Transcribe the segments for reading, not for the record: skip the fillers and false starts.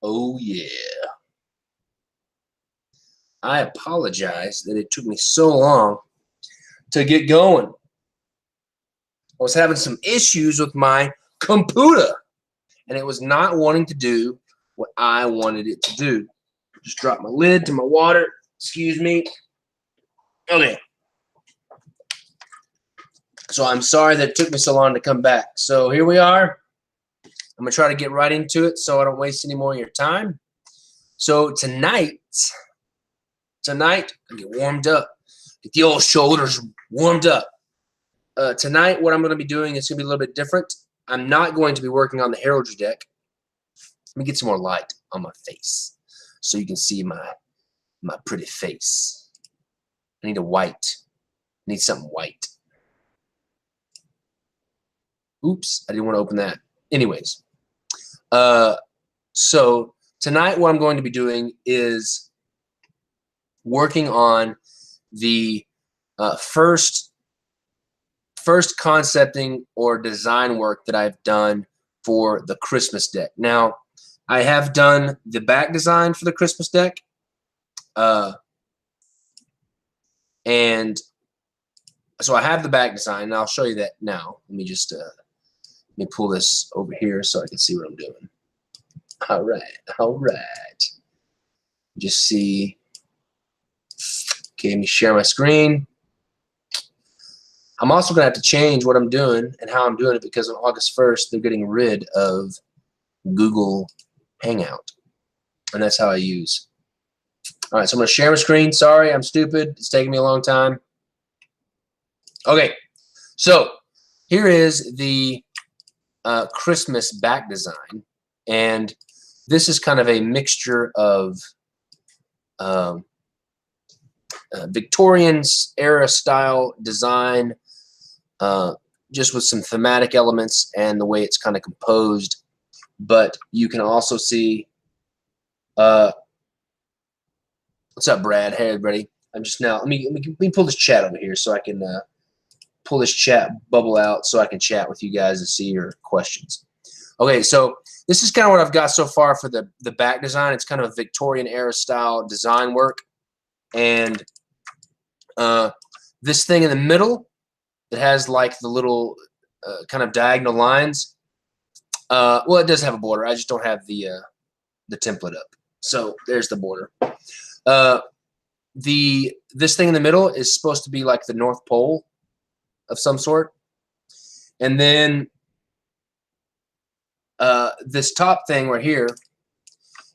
Oh, yeah. I apologize that it took me so long to get going. I was having some issues with my computer, and it was not wanting to do what I wanted it to do. Just drop my lid to my water. Excuse me. Okay. So I'm sorry that it took me so long to come back. So here we are. I'm going to try to get right into it so I don't waste any more of your time. So tonight, I get warmed up. Get the old shoulders warmed up. Tonight, what I'm going to be doing is going to be a little bit different. I'm not going to be working on the heraldry deck. Let me get some more light on my face so you can see my pretty face. I need a white. I need something white. Oops, I didn't want to open that. Anyways, so tonight what I'm going to be doing is working on the first concepting or design work that I've done for the Christmas deck. Now, I have done the back design for the Christmas deck, and so I have the back design, and I'll show you that now. Let me just let me pull this over here so I can see what I'm doing. All right. Just see. Okay, let me share my screen. I'm also going to have to change what I'm doing and how I'm doing it because on August 1st, they're getting rid of Google Hangout. And that's how I use. All right, so I'm going to share my screen. Sorry, I'm stupid. It's taking me a long time. Okay, so here is the Christmas back design. And this is kind of a mixture of Victorian era style design, just with some thematic elements and the way it's kind of composed. But you can also see, what's up, Brad? Hey, everybody. I'm just now, let me pull this chat over here so I can pull this chat bubble out so I can chat with you guys and see your questions. Okay, so this is kind of what I've got so far for the back design. It's kind of a Victorian era style design work. And this thing in the middle that has like the little kind of diagonal lines. Well, it does have a border. I just don't have the template up. So there's the border. This thing in the middle is supposed to be like the North Pole of some sort. And then this top thing right here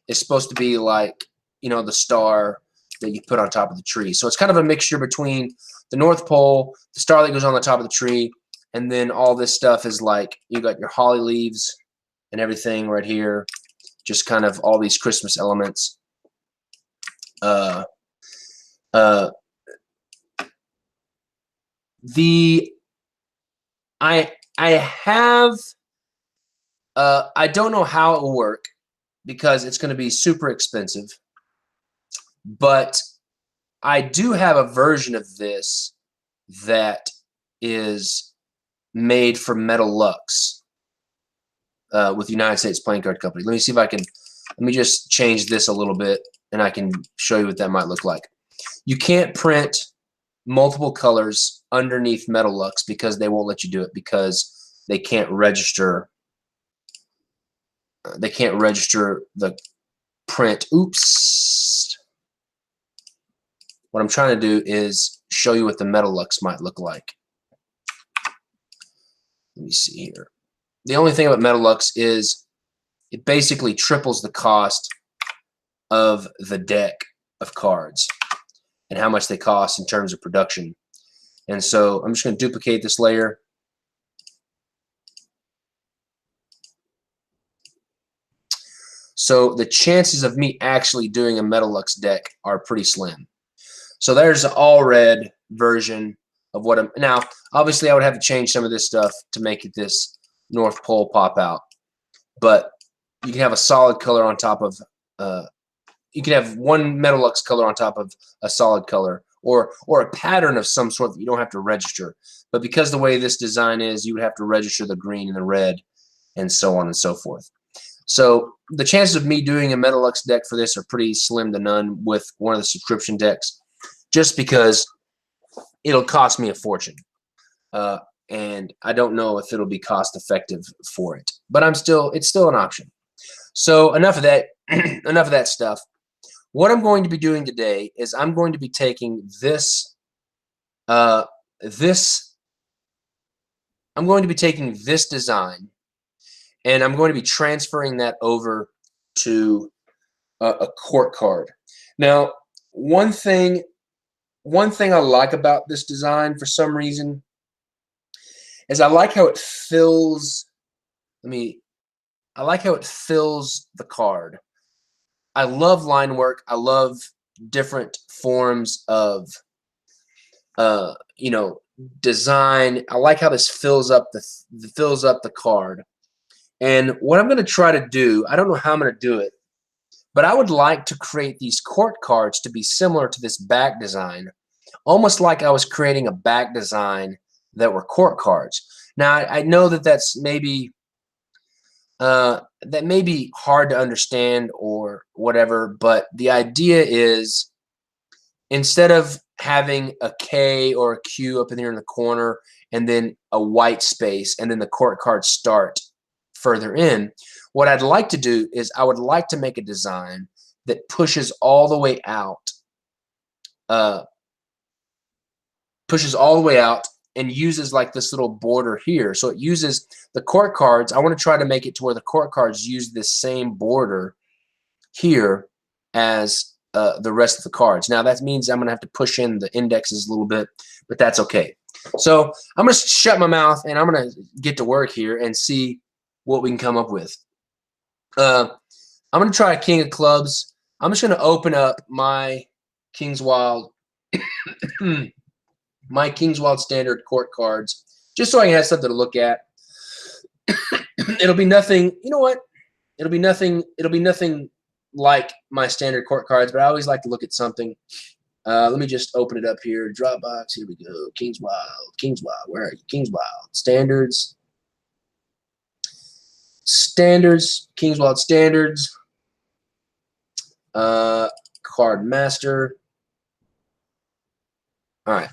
is supposed to be like, the star that you put on top of the tree. So it's kind of a mixture between the North Pole, the star that goes on the top of the tree, and then all this stuff is like you got your holly leaves and everything right here, just kind of all these Christmas elements. I don't know how it will work because it's going to be super expensive. But I do have a version of this that is made for Metal Lux with United States Playing Card Company. Let me see if I can, let me just change this a little bit and I can show you what that might look like. You can't print multiple colors underneath Metal Lux because they won't let you do it because they can't register. They can't register the print. Oops. What I'm trying to do is show you what the Metal Lux might look like. Let me see here. The only thing about Metal Lux is it basically triples the cost of the deck of cards and how much they cost in terms of production. And so I'm just going to duplicate this layer. So the chances of me actually doing a Metal Lux deck are pretty slim. So there's the all red version of what I'm now. Obviously, I would have to change some of this stuff to make it this North Pole pop out. But you can have a solid color on top of. You can have one Metal Lux color on top of a solid color, or a pattern of some sort that you don't have to register. But because the way this design is, you would have to register the green and the red, and so on and so forth. So the chances of me doing a Metalux deck for this are pretty slim to none with one of the subscription decks, just because it'll cost me a fortune. And I don't know if it'll be cost effective for it, but it's still an option. So enough of that, enough of that stuff. What I'm going to be doing today is I'm going to be taking this, I'm going to be taking this design, and I'm going to be transferring that over to a court card. Now, one thing I like about this design for some reason is I like how it fills. I like how it fills the card. I love line work. I love different forms of, design. I like how this fills up the card. And what I'm going to try to do, I don't know how I'm going to do it, but I would like to create these court cards to be similar to this back design, almost like I was creating a back design that were court cards. Now, I know that that's maybe that may be hard to understand or whatever, but the idea is instead of having a K or a Q up in here in the corner and then a white space and then the court cards start further in, what I'd like to do is I would like to make a design that pushes all the way out, and uses like this little border here. So it uses the court cards. I want to try to make it to where the court cards use this same border here as the rest of the cards. Now that means I'm going to have to push in the indexes a little bit, but that's okay. So I'm going to shut my mouth and I'm going to get to work here and see what we can come up with. I'm going to try a King of Clubs. I'm just going to open up my King's Wild my King's Wild standard court cards, just so I can have something to look at. It'll be nothing, you know what? It'll be nothing like my standard court cards, but I always like to look at something. Let me just open it up here. Dropbox, here we go. King's Wild, where are you? King's Wild. Standards, King's Wild Standards. Card Master. All right.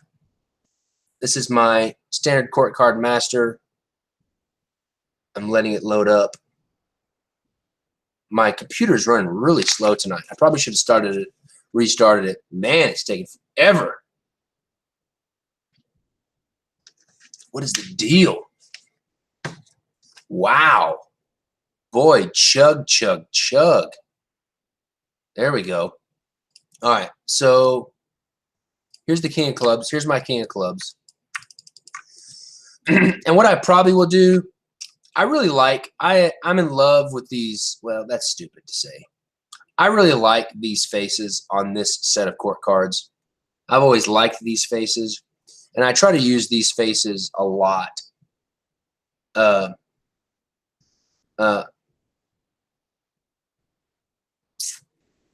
This is my standard court card master. I'm letting it load up. My computer's running really slow tonight. I probably should have restarted it. Man, it's taking forever. What is the deal? Wow. Boy, chug, chug, chug. There we go. All right, so here's the King of Clubs. Here's my King of Clubs. And what I probably will do, I'm in love with these. Well, that's stupid to say. I really like these faces on this set of court cards. I've always liked these faces, and I try to use these faces a lot. I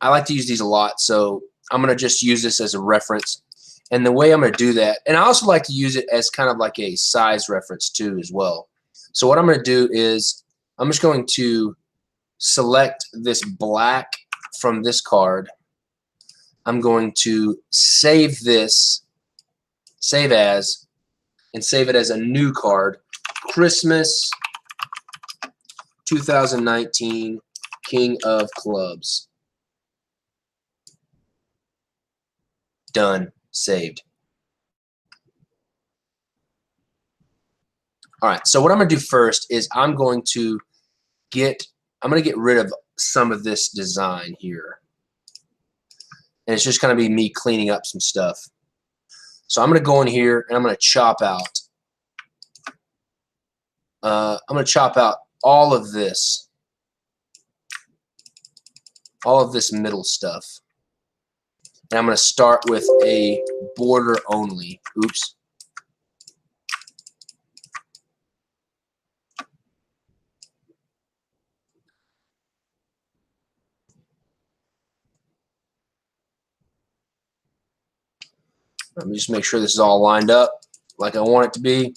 like to use these a lot, so I'm going to just use this as a reference. And the way I'm going to do that, and I also like to use it as kind of like a size reference too as well. So what I'm going to do is I'm just going to select this black from this card. I'm going to save this, save as, and save it as a new card. Christmas 2019 King of Clubs. Done. Saved. All right, so what I'm going to do first is I'm going to get rid of some of this design here. And it's just going to be me cleaning up some stuff. So I'm going to go in here and I'm going to chop out. I'm going to chop out all of this middle stuff. And I'm going to start with a border only. Oops. Let me just make sure this is all lined up like I want it to be.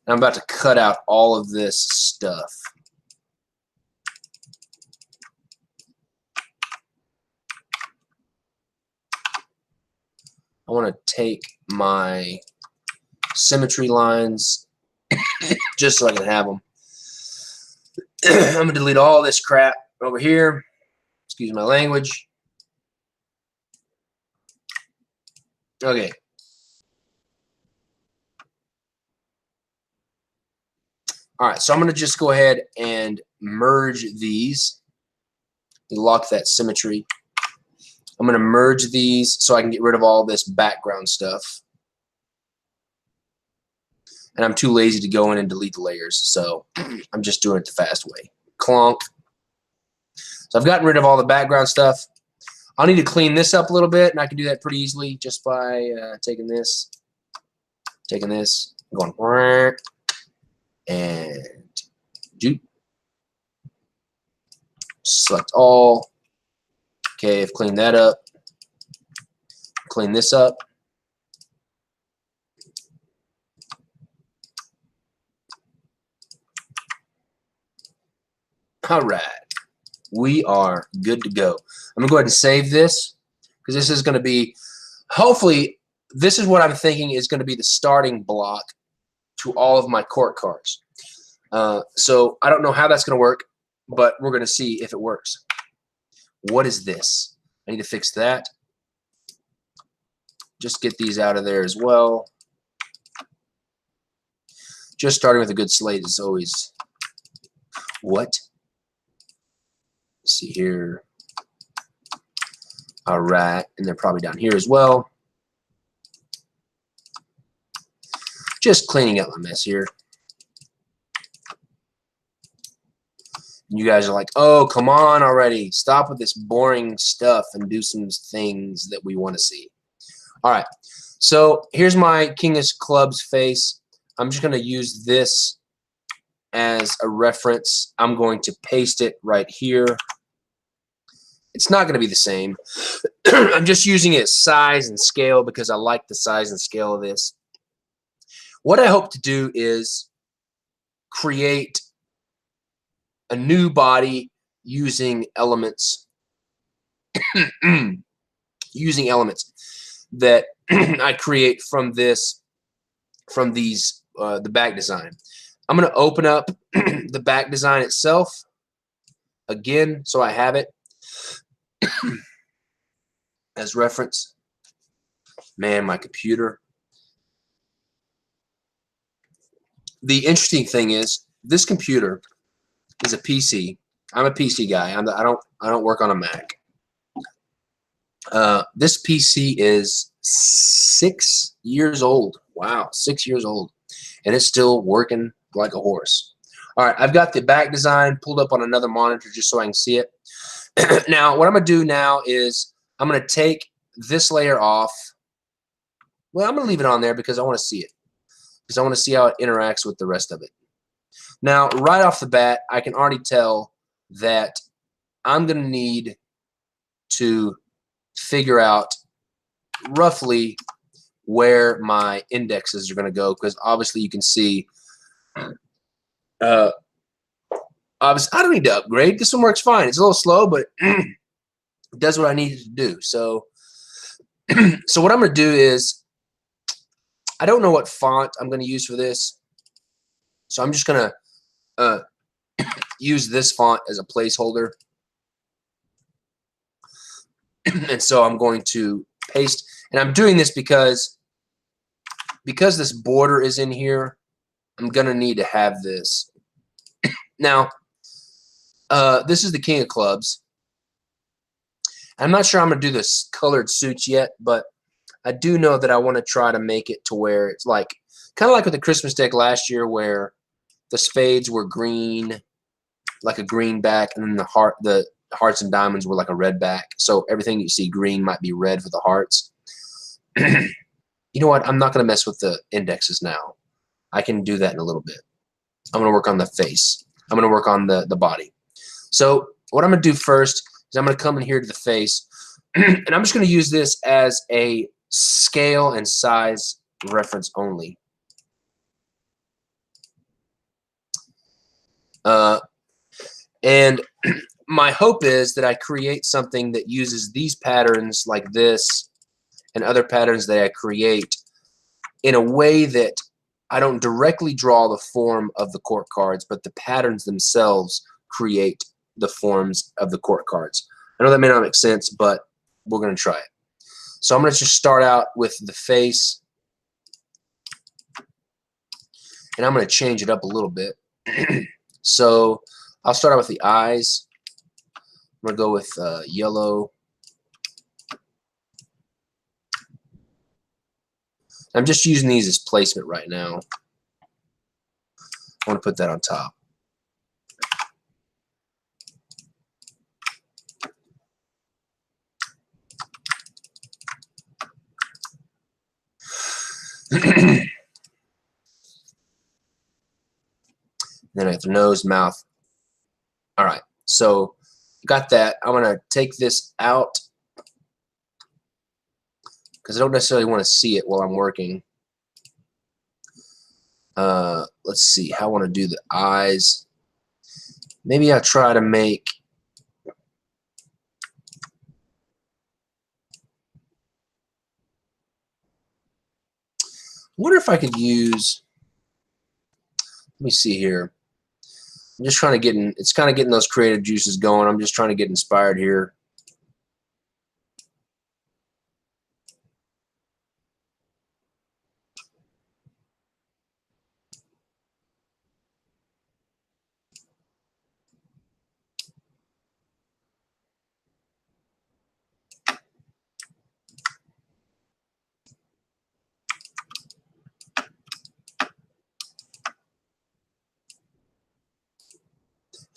And I'm about to cut out all of this stuff. I want to take my symmetry lines just so I can have them. I'm going to delete all this crap over here. Excuse my language. Okay. All right, so I'm going to just go ahead and merge these. Lock that symmetry. I'm going to merge these so I can get rid of all this background stuff. And I'm too lazy to go in and delete the layers, so I'm just doing it the fast way. Clonk. So I've gotten rid of all the background stuff. I'll need to clean this up a little bit, and I can do that pretty easily just by taking this, going, and select all. Okay, I've cleaned that up. Clean this up. All right, we are good to go. I'm gonna go ahead and save this because this is gonna be, hopefully, this is what I'm thinking is gonna be the starting block to all of my court cards. So I don't know how that's gonna work, but we're gonna see if it works. What is this? I need to fix that. Just get these out of there as well. Just starting with a good slate is always, what? Let's see here. All right, and they're probably down here as well. Just cleaning up my mess here. You guys are like, oh, come on already. Stop with this boring stuff and do some things that we want to see. All right, so here's my King of Clubs face. I'm just going to use this as a reference. I'm going to paste it right here. It's not going to be the same. I'm just using it size and scale because I like the size and scale of this. What I hope to do is create a new body using elements using elements that I create from these the back design. I'm going to open up the back design itself again so I have it as reference. Man, my computer. The interesting thing is this computer is a PC. I'm a PC guy. I don't work on a Mac. This PC is 6 years old. Wow, 6 years old, and it's still working like a horse. All right, I've got the back design pulled up on another monitor just so I can see it. Now, what I'm gonna do now is I'm gonna take this layer off. Well, I'm gonna leave it on there because I want to see it, because I want to see how it interacts with the rest of it. Now, right off the bat, I can already tell that I'm going to need to figure out roughly where my indexes are going to go, because obviously you can see, obviously I don't need to upgrade. This one works fine. It's a little slow, but it does what I need it to do. So, so what I'm going to do is, I don't know what font I'm going to use for this, so I'm just going to use this font as a placeholder. And so I'm going to paste, and I'm doing this because this border is in here, I'm gonna need to have this. Now, this is the King of Clubs. I'm not sure I'm gonna do this colored suits yet, but I do know that I want to try to make it to where it's like kind of like with the Christmas deck last year, where the spades were green, like a green back, and then the hearts and diamonds were like a red back. So everything you see green might be red for the hearts. You know what? I'm not going to mess with the indexes now. I can do that in a little bit. I'm going to work on the face. I'm going to work on the body. So what I'm going to do first is I'm going to come in here to the face, and I'm just going to use this as a scale and size reference only. And my hope is that I create something that uses these patterns like this and other patterns that I create in a way that I don't directly draw the form of the court cards, but the patterns themselves create the forms of the court cards. I know that may not make sense, but we're going to try it. So I'm going to just start out with the face, and I'm going to change it up a little bit. So I'll start out with the eyes. I'm going to go with yellow. I'm just using these as placement right now. I want to put that on top. Then I have the nose, mouth. All right, so got that. I'm going to take this out because I don't necessarily want to see it while I'm working. Let's see how I want to do the eyes. Maybe I'll try to make I wonder if I could use, let me see here. I'm just trying to get in, it's kind of getting those creative juices going. I'm just trying to get inspired here.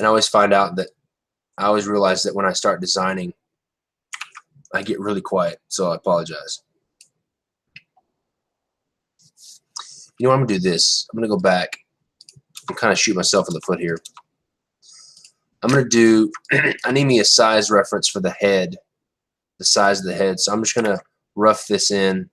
And I always find out that I always realize that when I start designing, I get really quiet, so I apologize. You know what, I'm gonna do this. I'm gonna go back and kind of shoot myself in the foot here. I'm gonna do, I need me a size reference for the head, the size of the head. So I'm just gonna rough this in.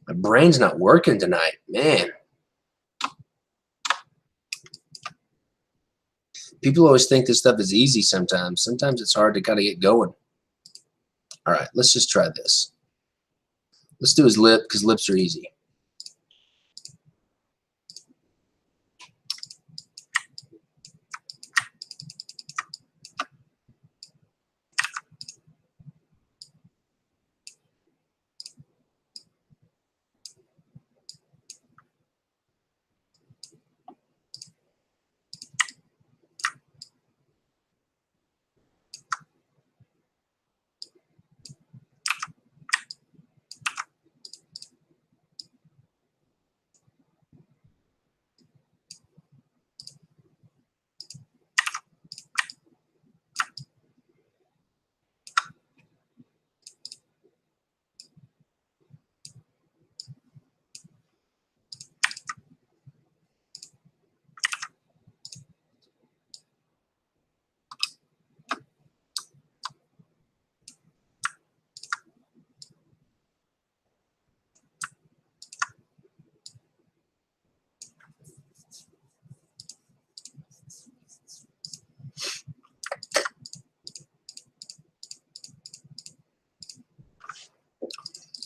My brain's not working tonight, man. People always think this stuff is easy sometimes. Sometimes it's hard to kind of get going. All right, let's just try this. Let's do his lip because lips are easy.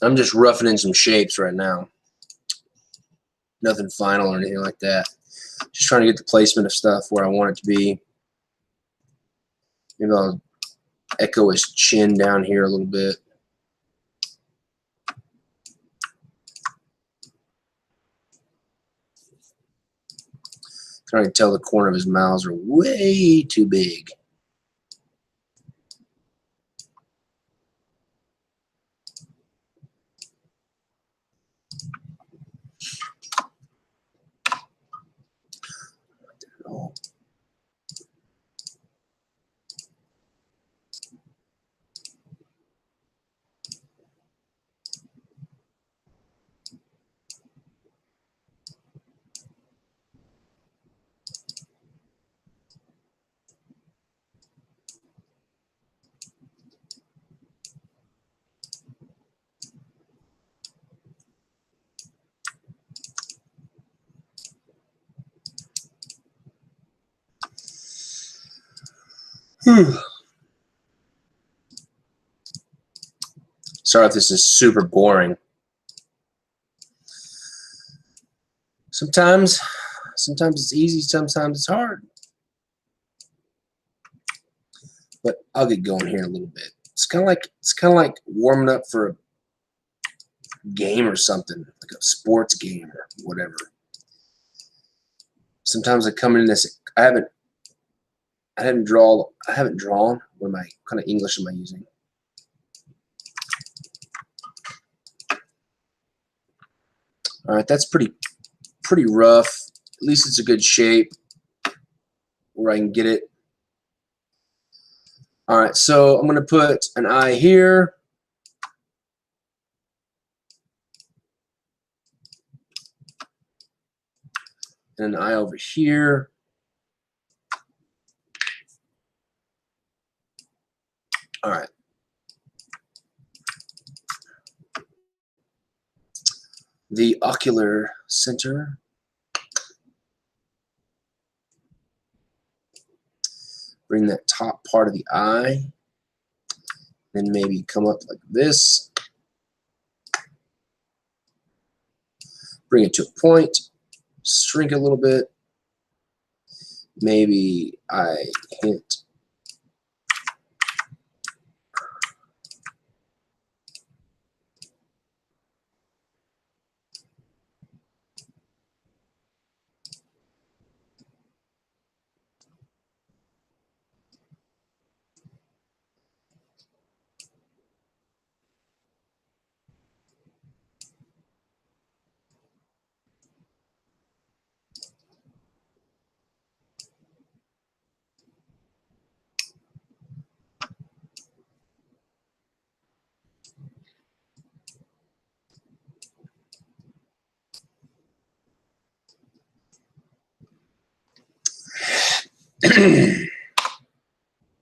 I'm just roughing in some shapes right now. Nothing final or anything like that. Just trying to get the placement of stuff where I want it to be. Maybe I'll Echo his chin down here a little bit. Trying to tell the corner of his mouths are way too big. Oh. Sorry if this is super boring. Sometimes it's easy, sometimes it's hard. But I'll get going here in a little bit. It's kind of like warming up for a game or something, like a sports game or whatever. Sometimes I come in this. I haven't drawn. What kind of English am I using? All right, that's pretty rough. At least it's a good shape where I can get it. All right, so I'm going to put an eye here. And an eye over here. All right. The ocular center. Bring that top part of the eye. Then maybe come up like this. Bring it to a point. Shrink a little bit. Maybe I hint.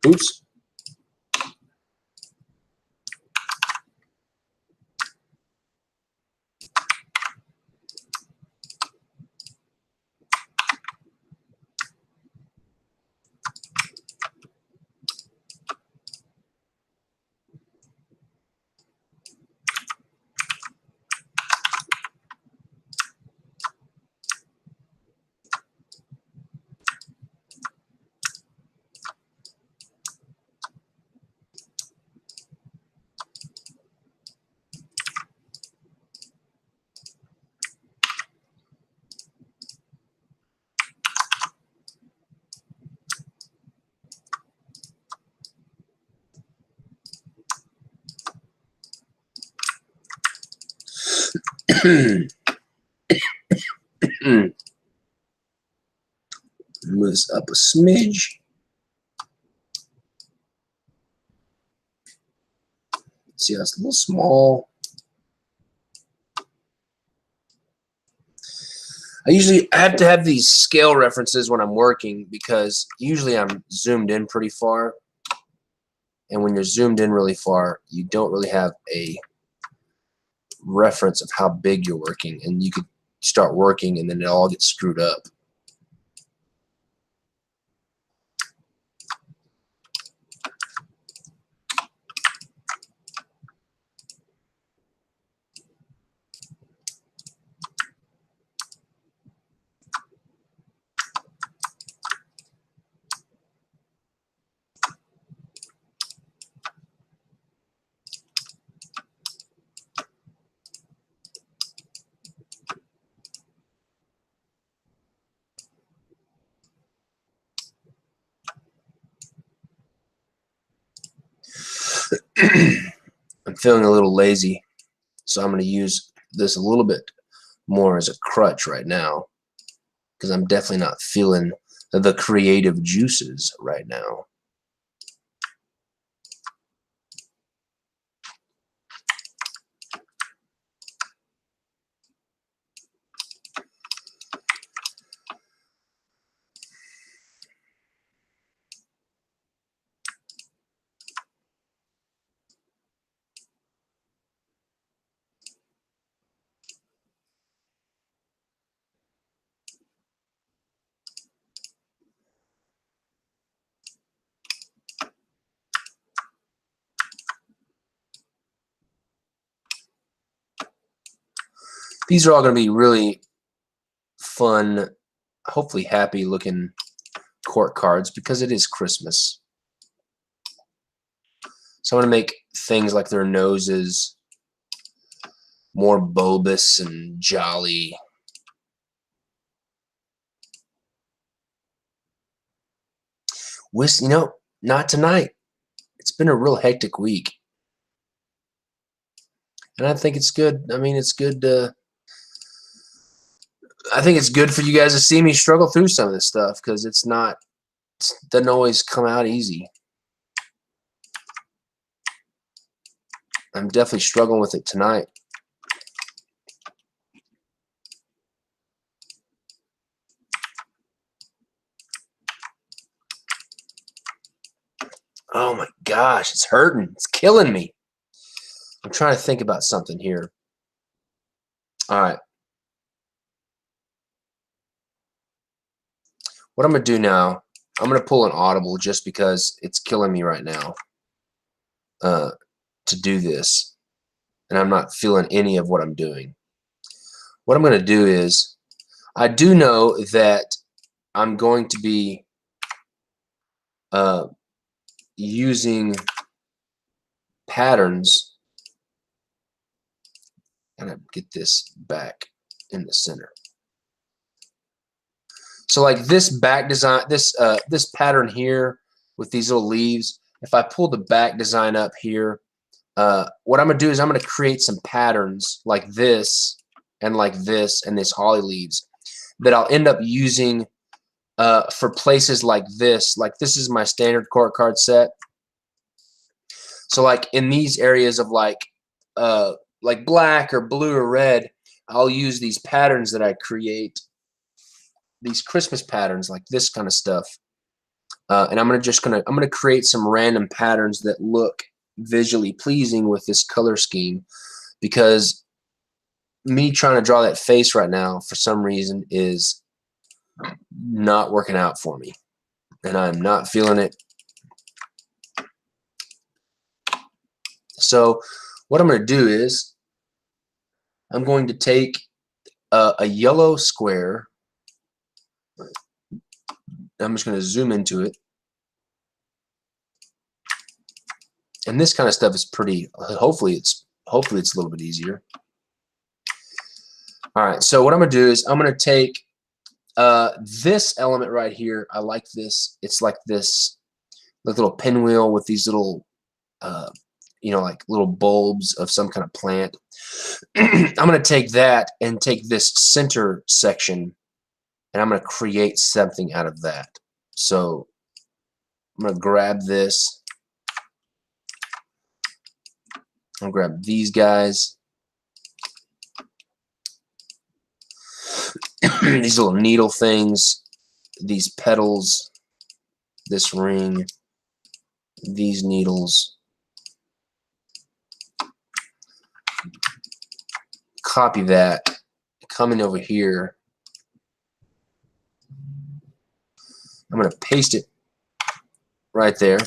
Oops. Move this up a smidge. See, that's a little small. I have to have these scale references when I'm working because usually I'm zoomed in pretty far. And when you're zoomed in really far, you don't really have a reference of how big you're working. And you could start working and then it all gets screwed up. I'm feeling a little lazy, so I'm going to use this a little bit more as a crutch right now because I'm definitely not feeling the creative juices right now. These are all going to be really fun, hopefully happy looking court cards because it is Christmas. So I'm going to make things like their noses more bulbous and jolly. You know, not tonight. It's been a real hectic week. And I think it's good. I mean, it's good to... I think it's good for you guys to see me struggle through some of this stuff because it doesn't always come out easy. I'm definitely struggling with it tonight. Oh my gosh, it's hurting. It's killing me. I'm trying to think about something here. All right. What I'm going to do now, I'm going to pull an audible just because it's killing me right now to do this. And I'm not feeling any of what I'm doing. What I'm going to do is, I do know that I'm going to be using patterns. And I get this back in the center. So like this back design, this pattern here with these little leaves, if I pull the back design up here, what I'm going to do is I'm going to create some patterns like this and this holly leaves that I'll end up using for places like this. Like this is my standard court card set. So like in these areas of like black or blue or red, I'll use these patterns that I create, these Christmas patterns like this kind of stuff. And I'm gonna create some random patterns that look visually pleasing with this color scheme, because me trying to draw that face right now for some reason is not working out for me, and I'm not feeling it. So what I'm going to do is I'm going to take a yellow square. I'm just going to zoom into it. And this kind of stuff is pretty, hopefully it's a little bit easier. All right, so what I'm going to do is I'm going to take this element right here. I like this. It's like this little pinwheel with these little, you know, like little bulbs of some kind of plant. I'm going to take that and take this center section, and I'm going to create something out of that. So I'm going to grab this. I'll grab these guys. These little needle things, these petals, this ring, these needles. Copy that. Coming over here, I'm going to paste it right there.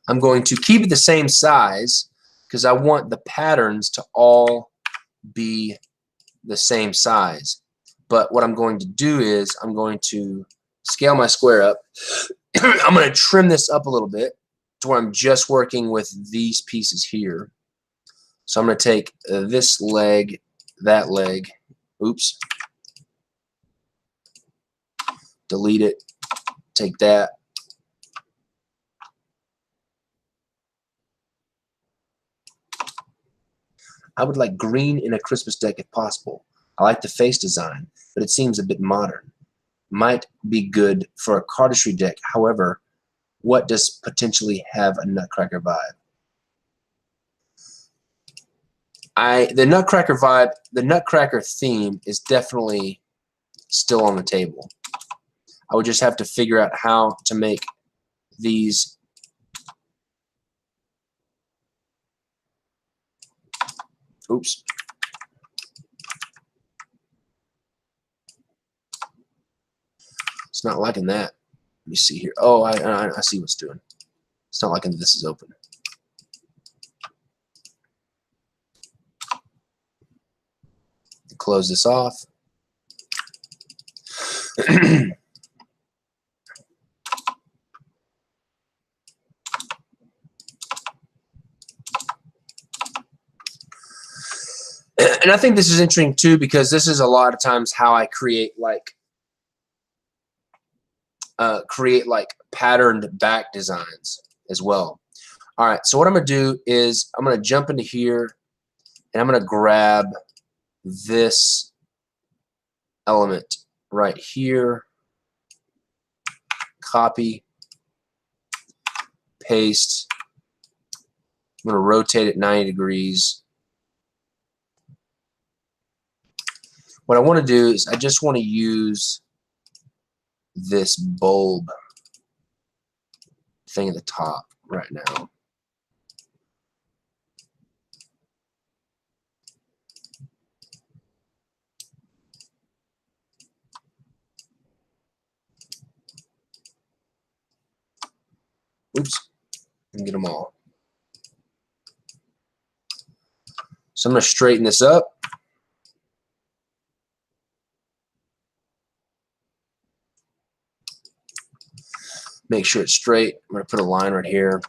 I'm going to keep it the same size because I want the patterns to all be the same size. But what I'm going to do is I'm going to scale my square up. I'm going to trim this up a little bit to where I'm just working with these pieces here. So I'm going to take this leg, that leg, oops, delete it, take that. I would like green in a Christmas deck if possible. I like the face design, but it seems a bit modern. Might be good for a cardistry deck. However, what does potentially have a Nutcracker vibe? The Nutcracker vibe, the Nutcracker theme is definitely still on the table. I would just have to figure out how to make these oops. It's not liking that. Let me see here. Oh, I see what's doing. It's not liking that this is open. Close this off. And I think this is interesting too, because this is a lot of times how I create like patterned back designs as well. All right, so what I'm gonna do is I'm gonna jump into here and I'm gonna grab this element right here, copy, paste. I'm gonna rotate it 90 degrees. What I want to do is I just want to use this bulb thing at the top right now. Oops, and get them all. So I'm going to straighten this up. Make sure it's straight. I'm going to put a line right here.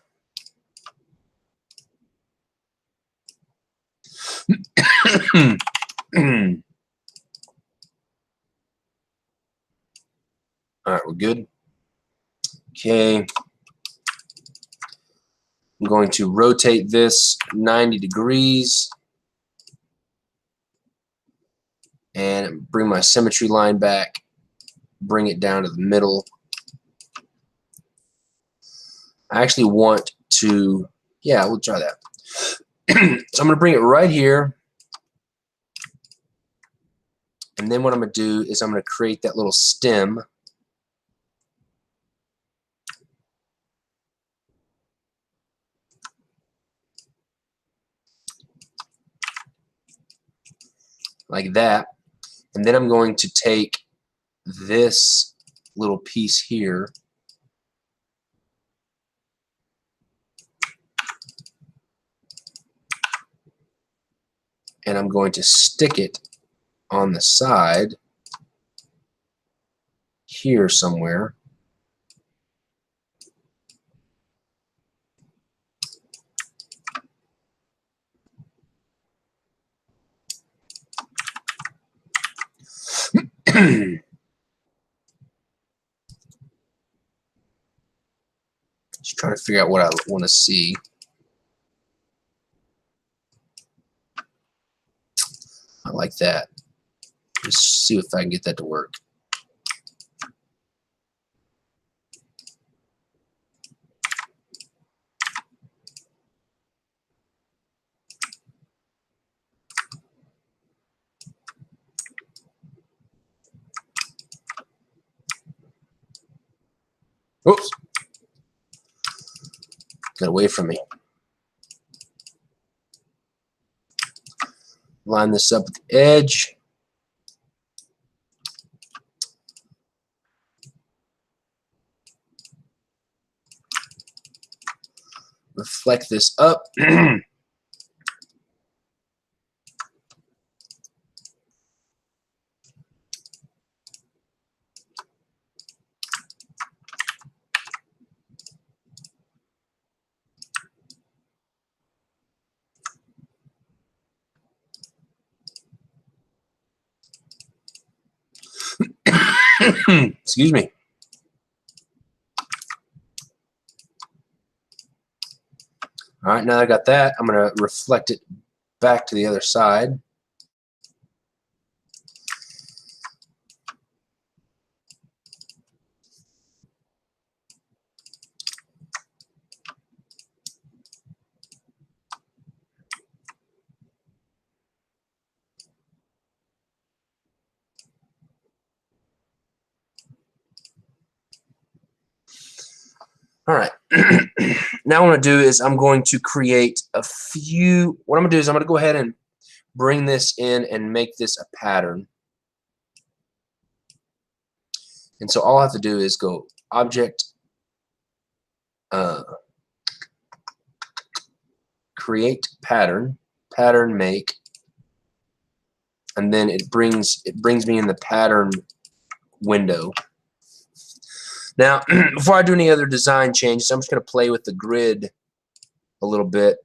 All right, we're good. Okay. I'm going to rotate this 90 degrees and bring my symmetry line back. Bring it down to the middle. I actually want to, yeah, we'll try that. So I'm going to bring it right here. And then what I'm going to do is I'm going to create that little stem. Like that. And then I'm going to take this little piece here and I'm going to stick it on the side here somewhere. Just trying to figure out what I want to see. I like that. Let's see if I can get that to work. Oops. Got away from me. Line this up with the edge. Reflect this up. Excuse me. All right, now I got that, I'm going to reflect it back to the other side. All right. Now what I'm going to do is I'm going to create a few. What I'm going to do is I'm going to go ahead and bring this in and make this a pattern. And so all I have to do is go object, create pattern, pattern make, and then it brings me in the pattern window. Now, before I do any other design changes, I'm just going to play with the grid a little bit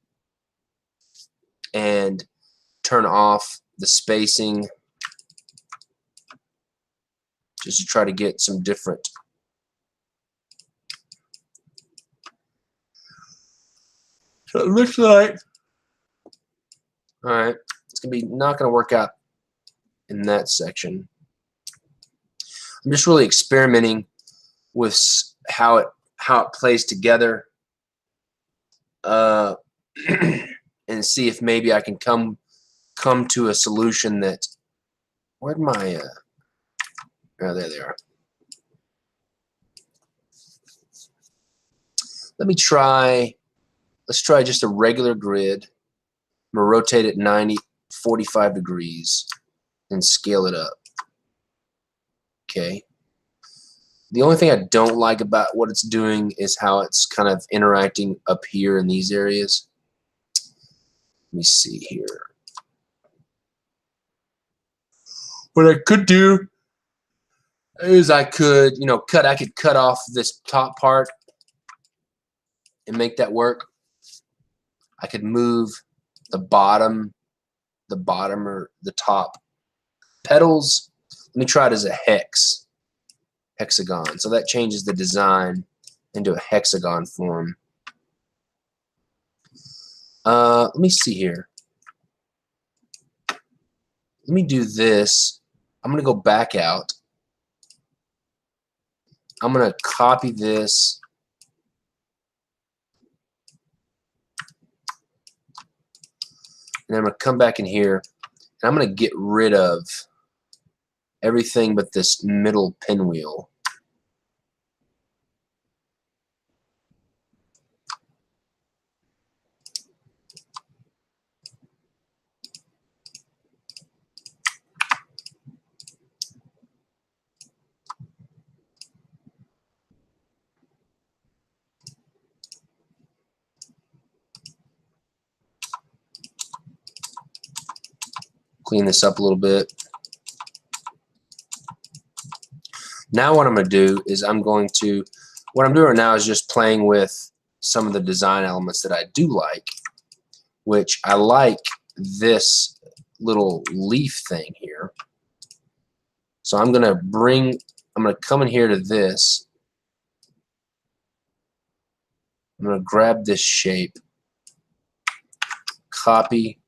and turn off the spacing just to try to get some different. So it looks like, all right, it's going to be not going to work out in that section. I'm just really experimenting with how it plays together, and see if maybe I can come to a solution that. Where'd my oh, there they are. Let's try just a regular grid. I'm gonna rotate it 45 degrees and scale it up. Okay. The only thing I don't like about what it's doing is how it's kind of interacting up here in these areas. Let me see here. What I could do is I could cut off this top part and make that work. I could move the bottom or the top petals. Let me try it as a hexagon. So that changes the design into a hexagon form. Let me see here. Let me do this. I'm going to go back out. I'm going to copy this. And I'm going to come back in here. And I'm going to get rid of everything but this middle pinwheel. Clean this up a little bit. Now what I'm going to do is what I'm doing right now is just playing with some of the design elements that I do like, which I like this little leaf thing here. So I'm going to come in here to this. I'm going to grab this shape, copy,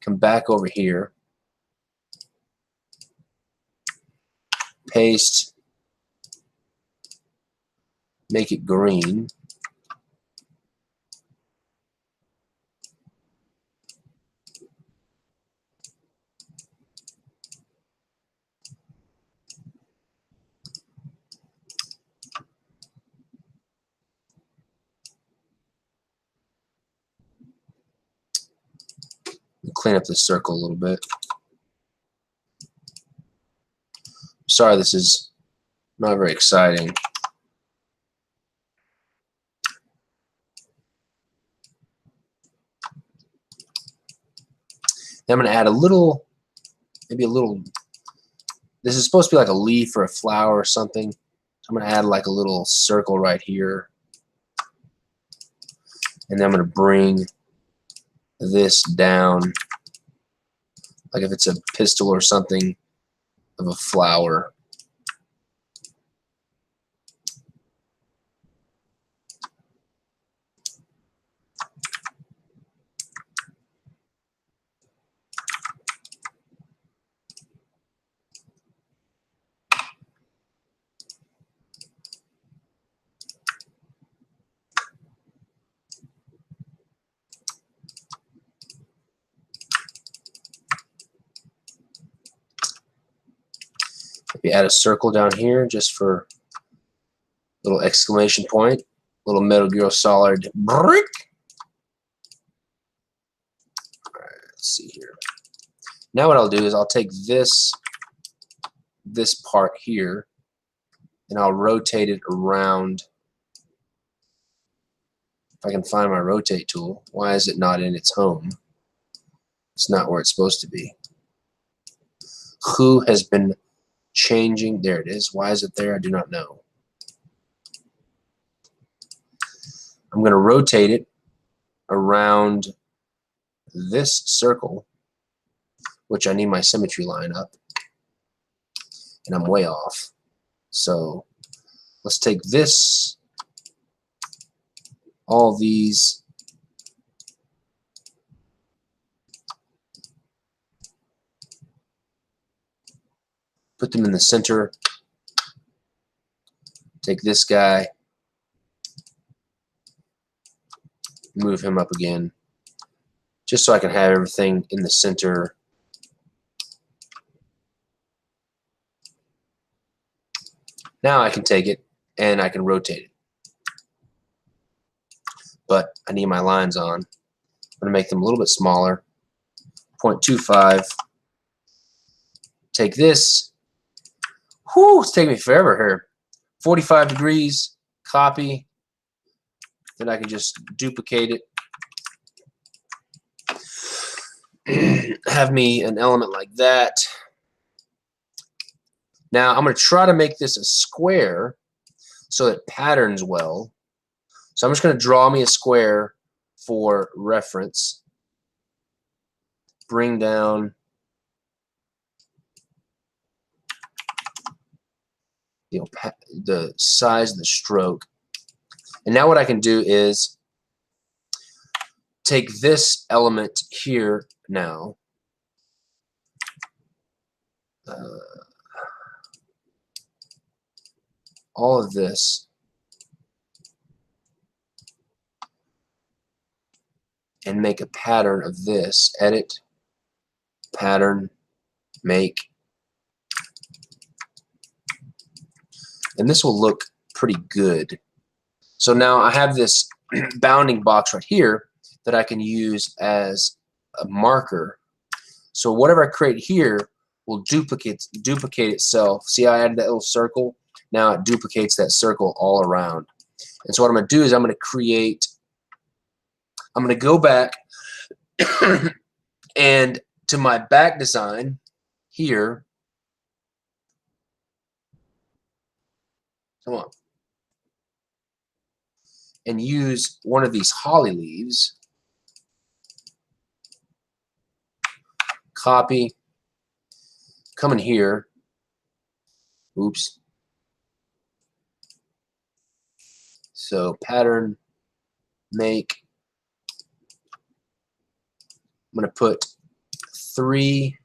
come back over here, paste, make it green. Clean up this circle a little bit. Sorry, this is not very exciting. Then I'm going to add maybe a little, this is supposed to be like a leaf or a flower or something. So I'm going to add like a little circle right here. And then I'm going to bring this down, like if it's a pistil or something of a flower. Maybe add a circle down here just for a little exclamation point. Little Metal Gear Solid brick. All right, let's see here. Now what I'll do is I'll take this part here and I'll rotate it around. If I can find my rotate tool. Why is it not in its home? It's not where it's supposed to be. Who has been changing? There it is. Why is it there? I do not know. I'm going to rotate it around this circle, which I need my symmetry line up, and I'm way off. So let's take this, all these, put them in the center, take this guy, move him up again, just so I can have everything in the center. Now I can take it and I can rotate it. But I need my lines on. I'm going to make them a little bit smaller. 0.25. Take this. Whew, it's taking me forever here. 45 degrees. Copy. Then I can just duplicate it. Have me an element like that. Now I'm going to try to make this a square so it patterns well. So I'm just going to draw me a square for reference. Bring down the size of the stroke. And now what I can do is take this element here now. All of this, and make a pattern of this. Edit, pattern, make. And this will look pretty good. So now I have this bounding box right here that I can use as a marker. So whatever I create here will duplicate itself. See how I added that little circle? Now it duplicates that circle all around. And so what I'm going to do is I'm going to go back and to my back design here. Come on. And use one of these holly leaves. Copy. Come in here. Oops. So pattern, make. I'm going to put 3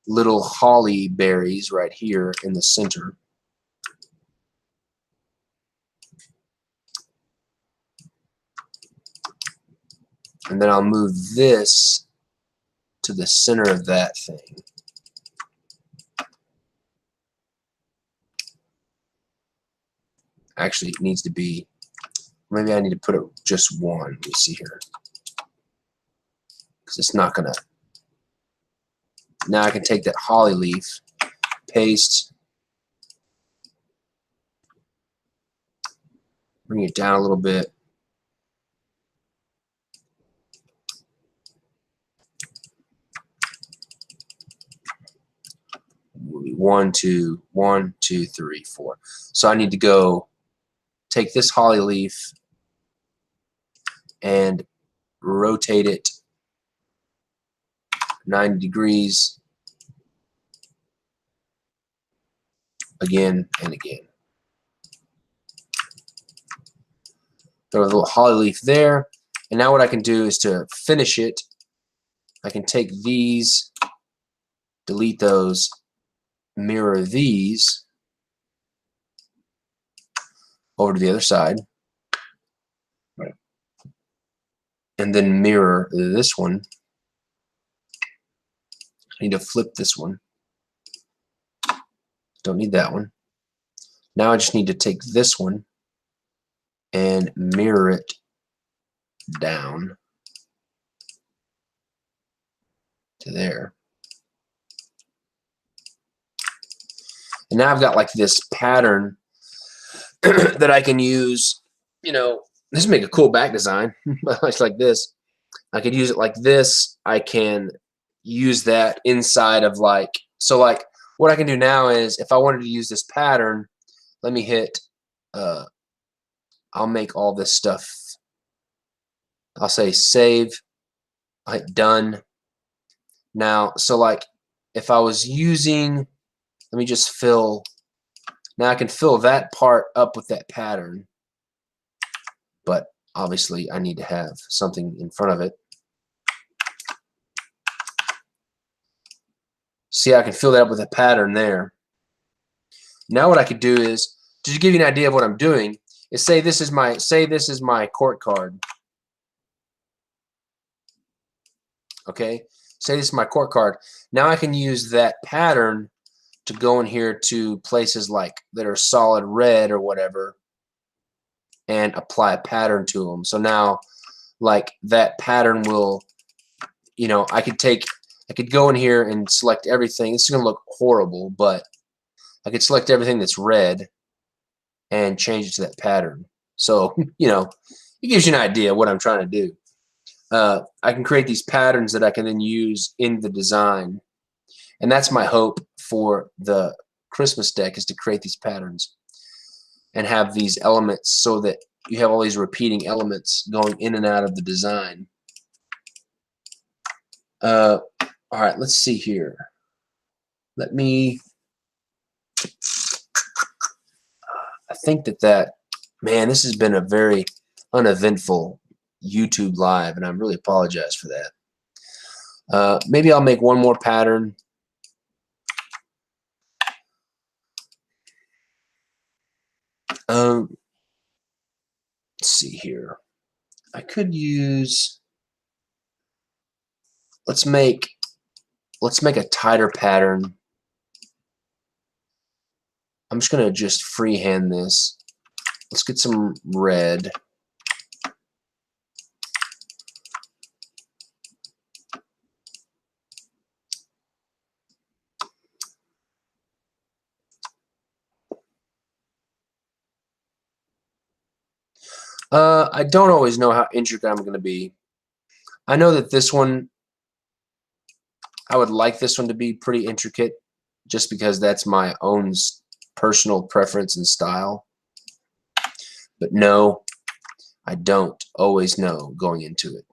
little holly berries right here in the center. And then I'll move this to the center of that thing. Actually, it needs to be, maybe I need to put it just one. Let me see here. Because it's not going to. Now I can take that holly leaf, paste, bring it down a little bit. One, two, 1, 2, 3, 4. So I need to go take this holly leaf and rotate it 90 degrees again and again. Throw a little holly leaf there. And now what I can do is to finish it, I can take these, delete those, mirror these over to the other side, and then mirror this one. I need to flip this one. Don't need that one. Now I just need to take this one and mirror it down to there. And now I've got like this pattern that I can use. You know, this would make a cool back design. Like this. I could use it like this. I can use that inside of like, so like what I can do now is if I wanted to use this pattern, let me hit, I'll make all this stuff. I'll say save, I hit done. Now, so like if I was using, let me just fill, now I can fill that part up with that pattern, but obviously I need to have something in front of it. See, I can fill that up with a pattern there. Now what I could do is, to give you an idea of what I'm doing, is say this is my court card. Okay, say this is my court card. Now I can use that pattern to go in here to places like that are solid red or whatever and apply a pattern to them. So now like that pattern will, you know, I could go in here and select everything. This is gonna look horrible, but I could select everything that's red and change it to that pattern. So, you know, it gives you an idea of what I'm trying to do. I can create these patterns that I can then use in the design. And that's my hope for the Christmas deck, is to create these patterns and have these elements so that you have all these repeating elements going in and out of the design. All right, let's see here. Let me, I think man, this has been a very uneventful YouTube live, and I really apologize for that. Maybe I'll make one more pattern. Let's see here. I could use, let's make a tighter pattern. I'm just gonna just freehand this. Let's get some red. I don't always know how intricate I'm going to be. I know that this one, I would like this one to be pretty intricate just because that's my own personal preference and style. But no, I don't always know going into it.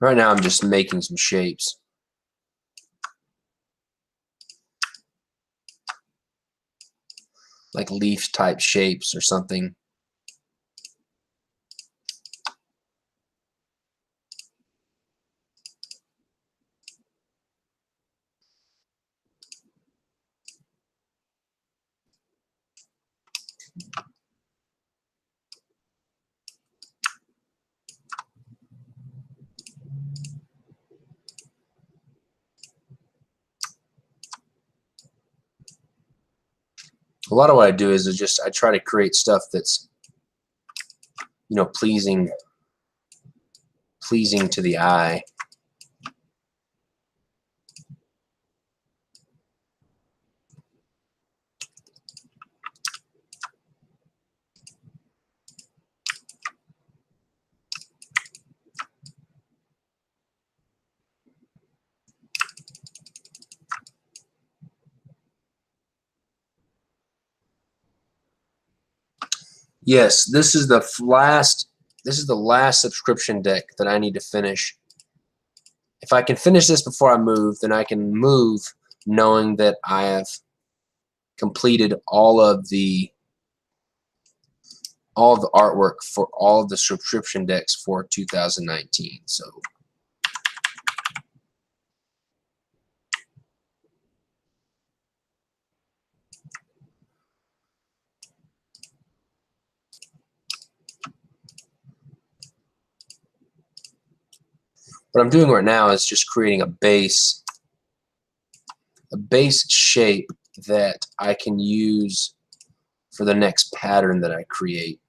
Right now I'm just making some shapes. Like leaf type shapes or something. A lot of what I do is just I try to create stuff that's, you know, pleasing to the eye. Yes, this is the last subscription deck that I need to finish. If I can finish this before I move, then I can move knowing that I have completed all of the artwork for all of the subscription decks for 2019. So What I'm doing right now is just creating a base shape that I can use for the next pattern that I create.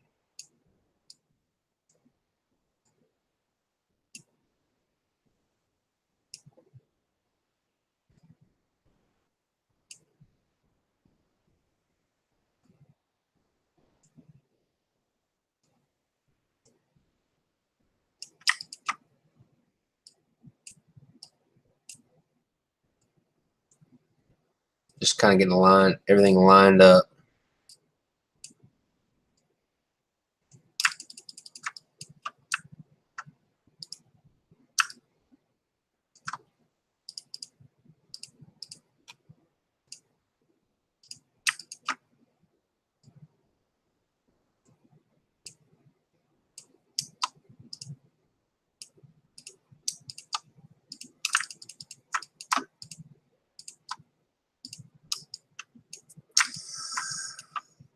Just kind of getting everything lined up.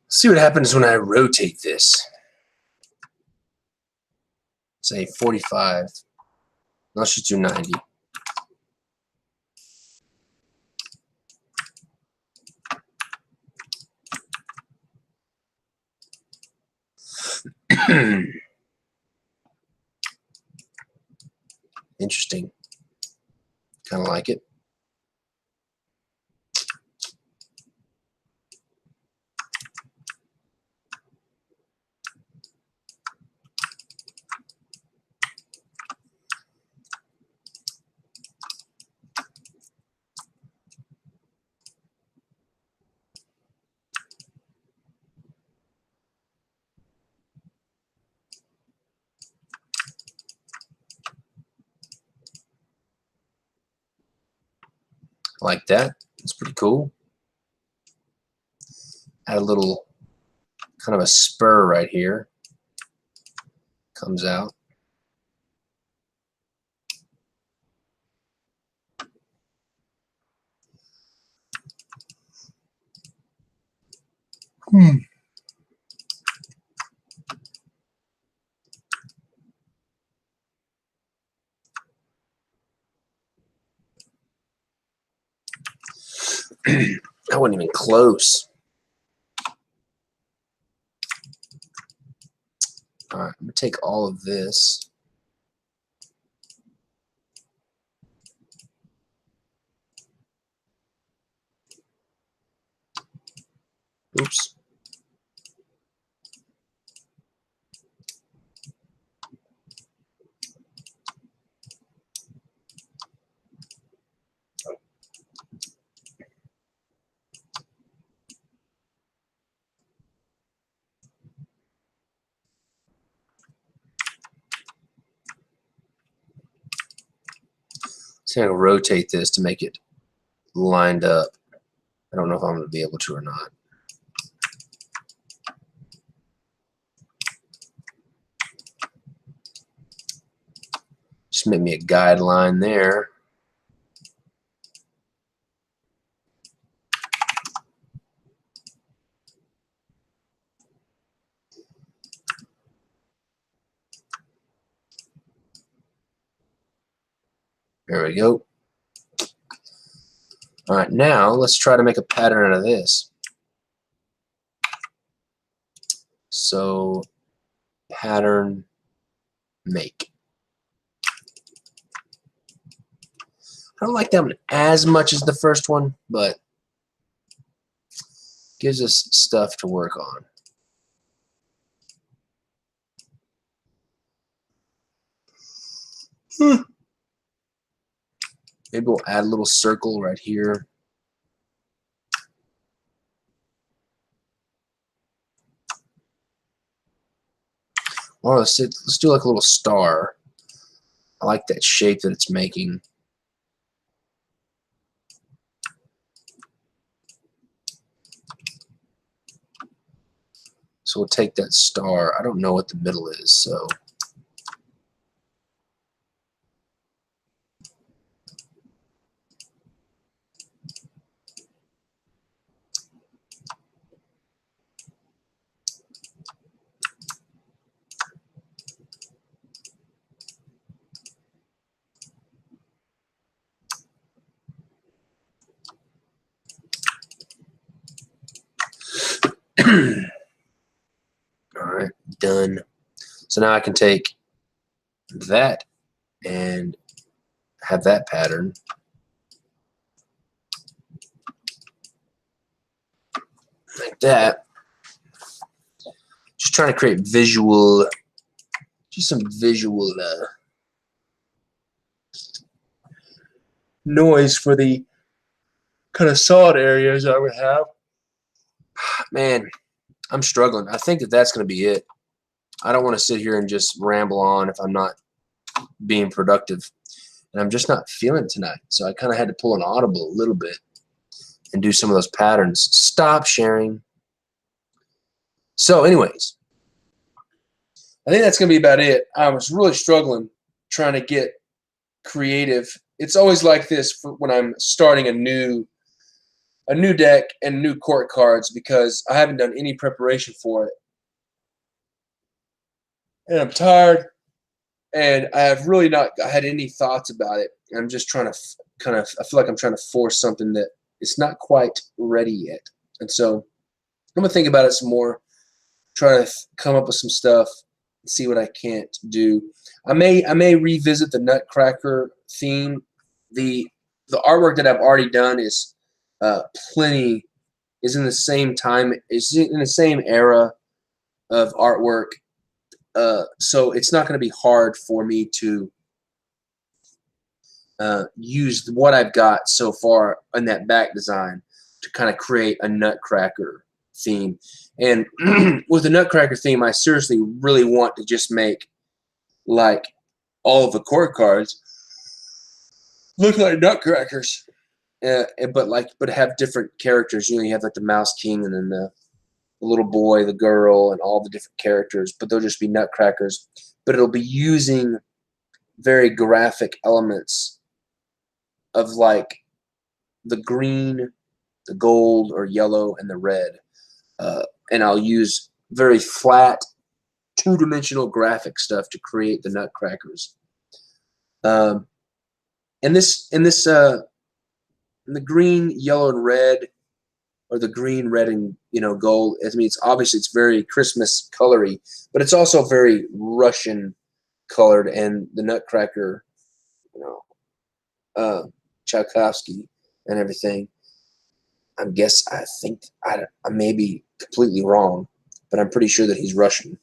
See what happens when I rotate this. Say 45. Let's just do 90. Interesting. Kind of like it. Like that. It's pretty cool. Add a little kind of a spur right here. Comes out. That wasn't even close. All right, I'm going to take all of this. Oops. So I'm going to rotate this to make it lined up. I don't know if I'm going to be able to or not. Just make me a guideline there. There we go. All right, now let's try to make a pattern out of this. So, pattern make. I don't like that one as much as the first one, but gives us stuff to work on. Maybe we'll add a little circle right here. Or let's do like a little star. I like that shape that it's making. So we'll take that star. I don't know what the middle is, so All right, done. So now I can take that and have that pattern. Like that. Just trying to create visual, just some visual noise for the kind of solid areas I would have. Man, I'm struggling. I think that that's going to be it. I don't want to sit here and just ramble on if I'm not being productive. And I'm just not feeling it tonight. So I kind of had to pull an audible a little bit and do some of those patterns. Stop sharing. So anyways, I think that's going to be about it. I was really struggling trying to get creative. It's always like this for when I'm starting a new deck and new court cards because I haven't done any preparation for it. And I'm tired, and I have really not had any thoughts about it. I'm just trying to I feel like I'm trying to force something that it's not quite ready yet. And so I'm going to think about it some more, try to come up with some stuff, see what I can't do. I may revisit the Nutcracker theme. The artwork that I've already done is in the same time, is in the same era of artwork. So it's not going to be hard for me to use what I've got so far in that back design to kind of create a Nutcracker theme. And with the Nutcracker theme, I seriously really want to just make like all of the court cards look like Nutcrackers, but have different characters. You know, you have like the Mouse King and then the little boy, the girl, and all the different characters, but they'll just be Nutcrackers. But it'll be using very graphic elements of like the green, the gold or yellow, and the red. And I'll use very flat, two-dimensional graphic stuff to create the Nutcrackers. And the green, yellow, and red, or the green, red, and gold. I mean, it's very Christmas colory, but it's also very Russian colored. And the Nutcracker, Tchaikovsky and everything. I may be completely wrong, but I'm pretty sure that he's Russian.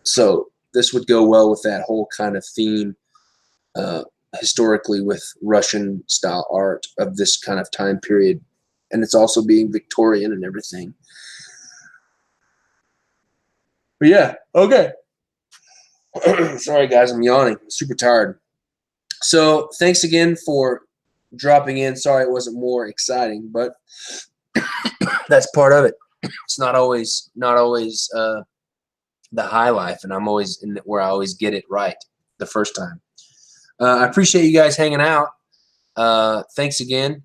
So this would go well with that whole kind of theme, historically, with Russian style art of this kind of time period. And it's also being Victorian and everything. But yeah, okay. Sorry, guys, I'm yawning. I'm super tired. So thanks again for dropping in. Sorry it wasn't more exciting, but that's part of it. It's not always the high life, and I'm always in where I always get it right the first time. I appreciate you guys hanging out. Thanks again.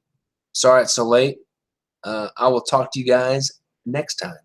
Sorry it's so late. I will talk to you guys next time.